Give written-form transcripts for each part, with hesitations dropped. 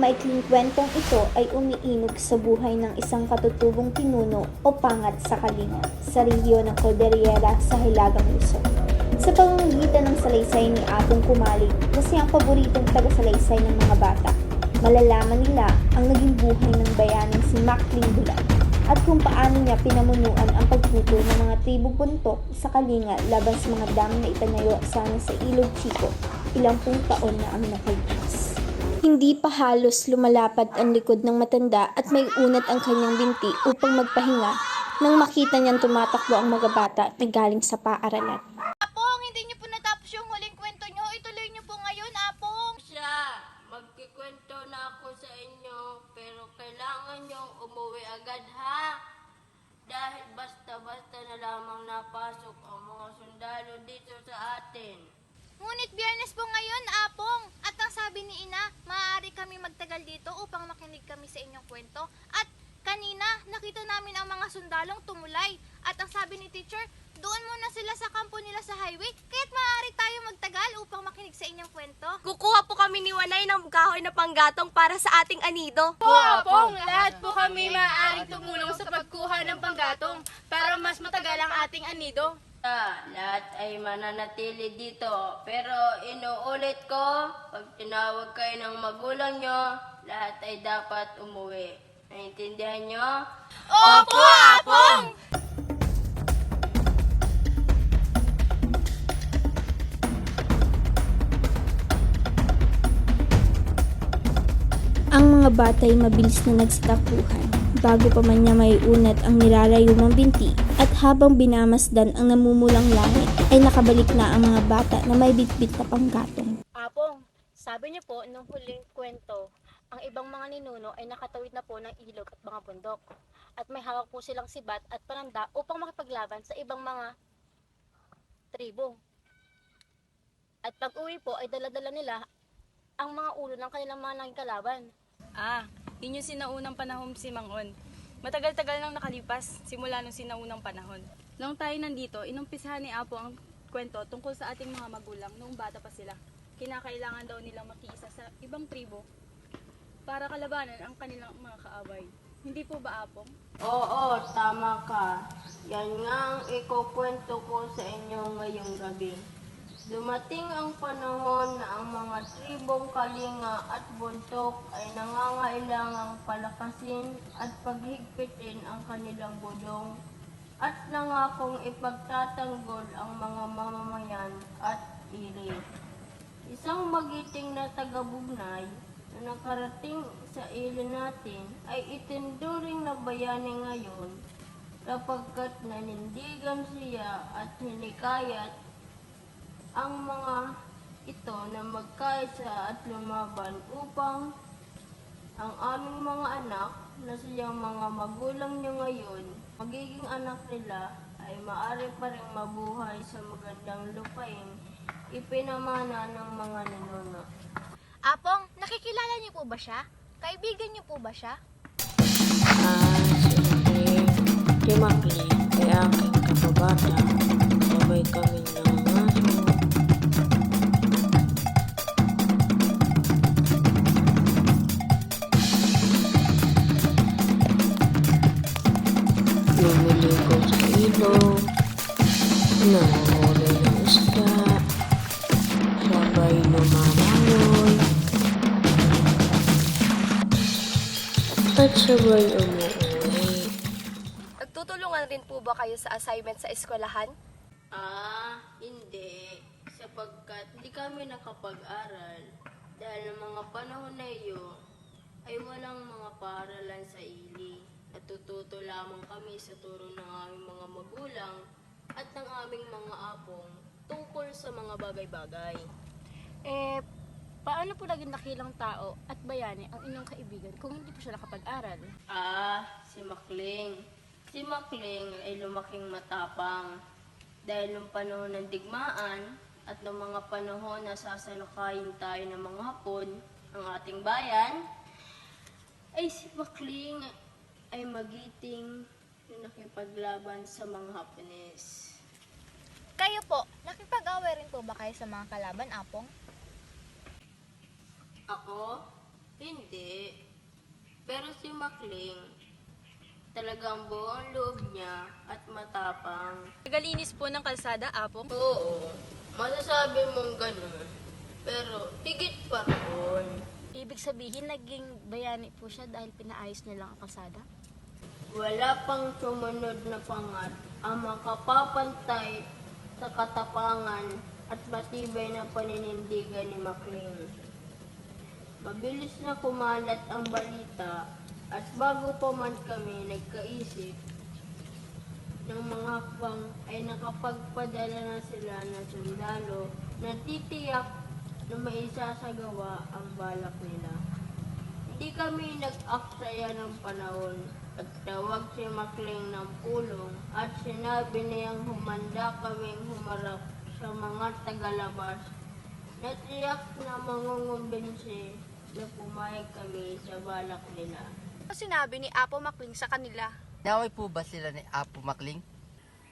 maikling kwentong ito ay umiinog sa buhay ng isang katutubong pinuno o pangat sa Kalinga, sa rehiyon ng Cordillera sa Hilagang Luzon. Sa pamamagitan ng salaysay ni Apong Kumalig na siyang paboritong taga-salaysay ng mga bata, malalaman nila ang naging buhay ng bayaning si Macling Bulag at kung paano niya pinamunuan ang pagtuto ng mga tribong buntok sa Kalinga laban sa mga dam na itanayo sana sa Ilog Chico ilang taon na ang nakalipas. Hindi pa halos lumalapad ang likod ng matanda at may unat ang kanyang binti upang magpahinga nang makita niyang tumatakbo ang mga bata na galing sa paaralan. Apong, hindi niyo po natapos yung huling kwento niyo. Ituloy niyo po ngayon, Apong. Siya, magkikwento na ako sa inyo, pero kailangan niyong umuwi agad ha. Dahil basta-basta na lamang napasok ang mga sundalo dito sa atin. Ngunit Biyernes po ngayon, Apong. At ang sabi ni Ina, maaari kami magtagal dito upang makinig kami sa inyong kwento. At kanina, nakita namin ang mga sundalong tumulay. At ang sabi ni teacher, doon muna sila sa kampo nila sa highway, kaya't maaari tayo magtagal upang makinig sa inyong kwento. Kukuha po kami ni Wanay ng kahoy na panggatong para sa ating anido. Po, Apong, lahat po kami maaaring tumulong sa pagkuha ng panggatong para mas matagal ang ating anido. Lahat ay mananatili dito, pero inuulit ko, pag tinawag kayo ng magulang nyo, lahat ay dapat umuwi. Naintindihan nyo? Opo, Apong! Ang mga bata ay mabilis na nagsitakbuhan. Bago pa man niya may unat ang nirarayumang binti at habang binamasdan ang namumulang langit ay nakabalik na ang mga bata na may bitbit na panggatong. Apong, sabi niyo po nung huling kwento, ang ibang mga ninuno ay nakatawid na po ng ilog at mga bundok. At may hawak po silang sibat at pananda upang makipaglaban sa ibang mga tribo. At pag uwi po ay daladala nila ang mga ulo ng kanilang mga naging kalaban. Yun yung sinaunang panahon si Mangon. Matagal-tagal nang nakalipas simula nung sinaunang panahon. Nung tayo nandito, inumpisahan ni Apo ang kwento tungkol sa ating mga magulang noong bata pa sila. Kinakailangan daw nilang makiisa sa ibang tribo para kalabanan ang kanilang mga kaaway. Hindi po ba, Apong? Oo, tama ka. Yan nga ang ikukwento ko sa inyo ngayong gabi. Dumating ang panahon na ang mga tribong Kalinga at Buntok ay nangangailangang palakasin at paghigpitin ang kanilang budong at nangakong ipagtatanggol ang mga mamamayan at ili. Isang magiting na taga-Bugnay na nakarating sa ili natin ay itinduring na bayani ngayon kapagkat nanindigan siya at hinikayat ang mga ito na magkaisa at lumaban upang ang aming mga anak na siyang mga magulang niyo ngayon, magiging anak nila ay maaari pa rin mabuhay sa magandang lupain ipinamana ng mga ninuno. Apong, nakikilala niyo po ba siya? Kaibigan niyo po ba siya? Si Macling ay aking kapabata. Sabay kami ng aso. Lumiligo sa ilog, nanguhuli ng isda, sabay lumalangoy, at sabay umuwi. Nagtutulungan rin po ba kayo sa assignment sa eskwelahan? Hindi. Sapagkat hindi kami nakapag-aral dahil ng mga panahon na iyo ay walang mga paaralan sa ili. Natututo lamang kami sa turo ng aming mga magulang at ng aming mga apong tungkol sa mga bagay-bagay. Paano po naging dakilang tao at bayani ang inyong kaibigan kung hindi po siya nakapag-aral? Si Macling. Si Macling ay lumaking matapang dahil nung panahon ng digmaan at ng mga panahon na sasalakayin tayo ng mga Hapon, ang ating bayan, ay si Macling ay magiting na nakipaglaban sa mga Hapones. Kayo po, nakipag-away rin po ba kayo sa mga kalaban, Apong? Ako? Hindi. Pero si Makling, talagang buong loob niya at matapang. Tagalinis po ng kalsada, Apong. Oo, masasabi mong ganun. Pero higit pa ron. Ibig sabihin, naging bayani po siya dahil pinaayos niya lang ang kalsada? Wala pang sumunod na pangat ang makapapantay sa katapangan at matibay na paninindigan ni Makling. Mabilis na kumalat ang balita at bago pa man kami nagkaisip ng mga hakbang ay nakapagpadala na sila ng sundalo na titiyak na maisasagawa ang balak nila. Hindi kami nag-aksaya ng panahon at tawag si Makling ng pulong at sinabi niyang humanda kaming humarap sa mga tagalabas na tiyak na mangungumbinsi na pumayag kami sa balak nila. Ano sinabi ni Apo Makling sa kanila? Naway po ba sila ni Apo Makling?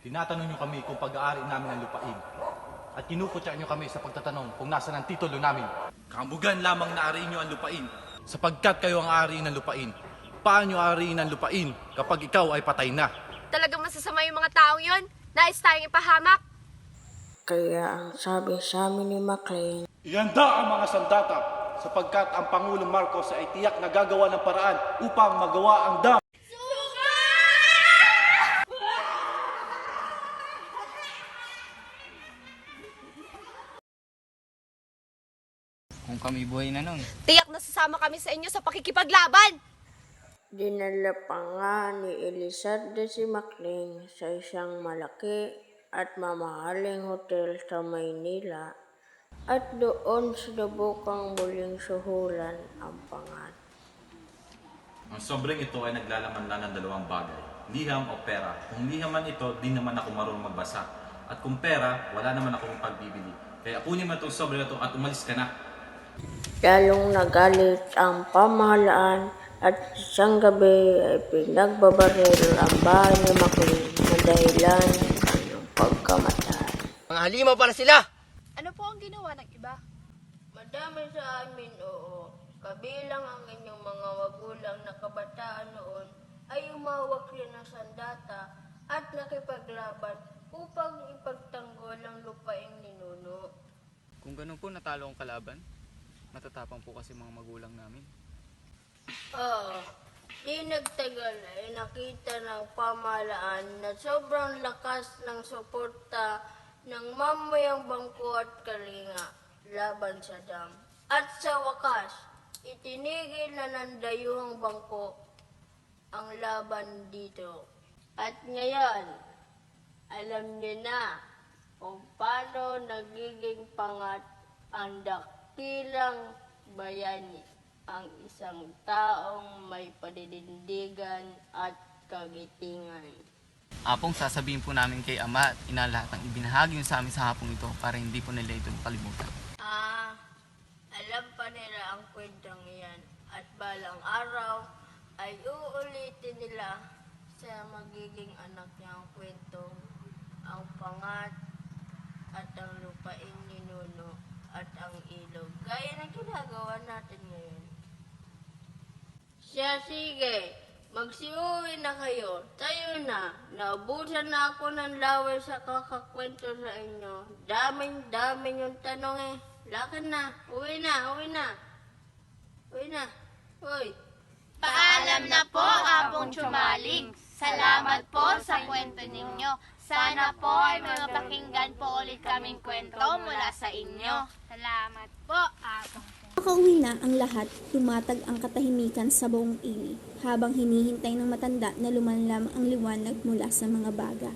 Tinatanong niyo kami kung pag-aari namin ang lupain. At kinukutya niyo kami sa pagtatanong kung nasa ang titulo namin. Kambugan lamang na ariin niyo ang lupain, sapagkat kayo ang aariin ng lupain. Paano aariin ang lupain kapag ikaw ay patay na? Talagang masasama yung mga taong yon? Nais tayong ipahamak? Kaya ang sabi sa amin ni Makling, Ihanda ang mga sandata, sapagkat ang Pangulong Marcos ay tiyak na gagawa ng paraan upang magawa ang dam. Kung kami buhay na nun. Tiyak na sasama kami sa inyo sa pakikipaglaban! dinala pa nga ni Elizalde si Makling sa isang malaki at mamahaling hotel sa Maynila at doon sinubukang muling suhulan ang pangat. Ang sobrang ito ay naglalaman lang ng dalawang bagay, liham o pera. Kung liham man ito, di naman ako marunong magbasa. At kung pera, wala naman akong pagbibili. Kaya kunin mo itong sobrang ito at umalis ka na. Lalong nagalit ang pamahalaan at isang gabi ay pinagbabaril ang bahay ni Makling na dahilan ng kanyang pagkamatay. Mga halimaw para sila! Ano po ang ginawa ng iba? Madami sa amin, oo. Kabilang ang inyong mga magulang na kabataan noon ay umawak rin ng sandata at nakipaglaban upang ipagtanggol ang lupaing ninuno. Kung ganun po natalo ang kalaban, matatapang po kasi mga magulang namin. Di nagtagal ay nakita ng pamahalaan na sobrang lakas ng suporta ng mamayang bangko at kalinga laban sa dam. At sa wakas, itinigil na ng dayuhang bangko ang laban dito. At ngayon, alam niyo na kung paano nagiging pangat ang dakilang bayani, ang isang taong may paninindigan at kagitingan. Apong, sasabihin po namin kay Ama at ina lahat ng ibinahagi niyo sa amin sa hapong ito para hindi po nila ito kalimutan. Alam pa nila ang kwentong iyan at balang araw ay uulitin nila sa magiging anak niya ang kwento, ang pangat at ang lupaing ninuno at ang ilog. Gaya ng ginagawa natin ngayon. Siya, sige. Magsiuwi na kayo. Tayo na. Naubusan na ako ng laway sa kakakwento sa inyo. Daming yung tanong eh. Lakad na. Uwi na. Uwi na. Uy. Paalam na po, Apong Chumaling. Salamat po sa kwento ninyo. Sana po ay mapakinggan po ulit kaming kwento mula sa inyo. Salamat po, Apong. Makauwi na ang lahat, tumatag ang katahimikan sa buong ili, habang hinihintay ng matanda na lumanlam ang liwanag mula sa mga baga.